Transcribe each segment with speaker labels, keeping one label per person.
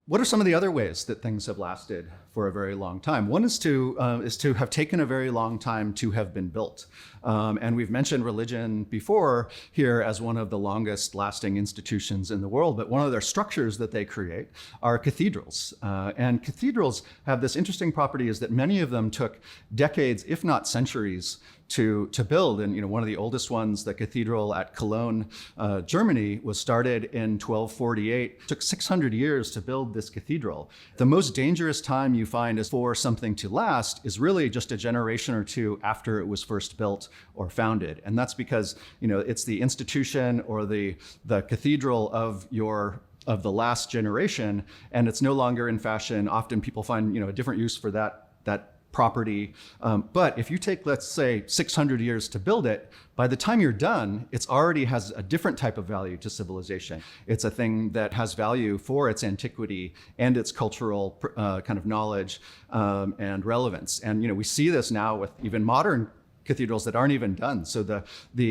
Speaker 1: What are some of the other ways that things have lasted for a very long time? One is to have taken a very long time to have been built. And we've mentioned religion before here as one of the longest lasting institutions in the world, but one of their structures that they create are cathedrals. And cathedrals have this interesting property is that many of them took decades, if not centuries, to build. And one of the oldest ones, the cathedral at Cologne, Germany, was started in 1248. It took 600 years to build this cathedral. The most dangerous time you find is for something to last is really just a generation or two after it was first built or founded. And that's because it's the institution or the cathedral of the last generation, and it's no longer in fashion. Often people find a different use for that property. But if you take, let's say, 600 years to build it, by the time you're done, it's already has a different type of value to civilization. It's a thing that has value for its antiquity and its cultural kind of knowledge and relevance. And we see this now with even modern cathedrals that aren't even done. So the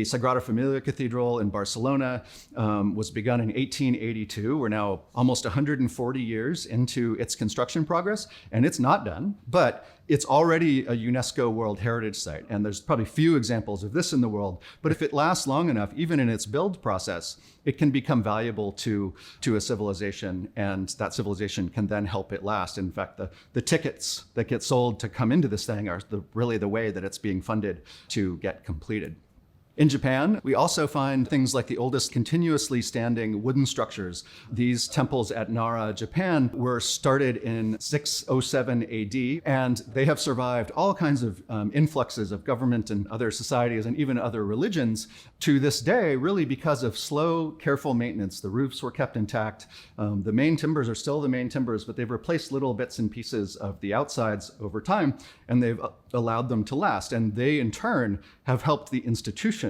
Speaker 1: Sagrada Familia Cathedral in Barcelona was begun in 1882. We're now almost 140 years into its construction progress, and it's not done, but it's already a UNESCO World Heritage Site. And there's probably few examples of this in the world, but if it lasts long enough, even in its build process, it can become valuable to a civilization, and that civilization can then help it last. In fact, the tickets that get sold to come into this thing are really the way that it's being funded to get completed. In Japan, we also find things like the oldest continuously standing wooden structures. These temples at Nara, Japan, were started in 607 AD, and they have survived all kinds of influxes of government and other societies and even other religions to this day, really because of slow, careful maintenance. The roofs were kept intact. The main timbers are still the main timbers, but they've replaced little bits and pieces of the outsides over time, and they've allowed them to last. And they, in turn, have helped the institution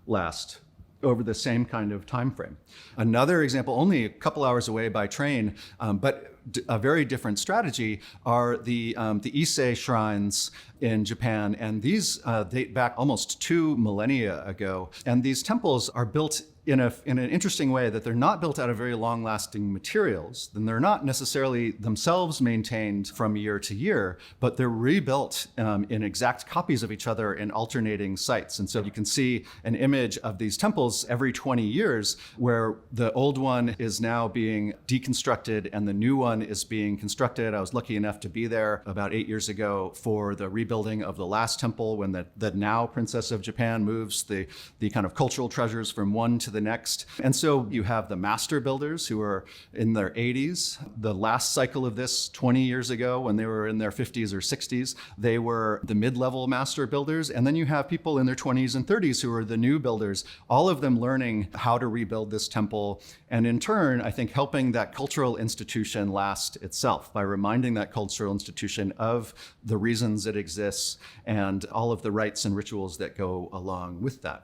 Speaker 1: last over the same kind of time frame. Another example, only a couple hours away by train, but a very different strategy, are the Ise shrines in Japan. And these date back almost 2 millennia ago. And these temples are built in an interesting way, that they're not built out of very long-lasting materials. Then they're not necessarily themselves maintained from year to year, but they're rebuilt in exact copies of each other in alternating sites. And so you can see an image of these temples every 20 years, where the old one is now being deconstructed and the new one is being constructed. I was lucky enough to be there about 8 years ago for the rebuilding of the last temple, when the now Princess of Japan moves the kind of cultural treasures from one to the next. And so you have the master builders who are in their 80s. The last cycle of this 20 years ago, when they were in their 50s or 60s, they were the mid-level master builders. And then you have people in their 20s and 30s who are the new builders, all of them learning how to rebuild this temple. And in turn, I think helping that cultural institution last itself by reminding that cultural institution of the reasons it exists and all of the rites and rituals that go along with that.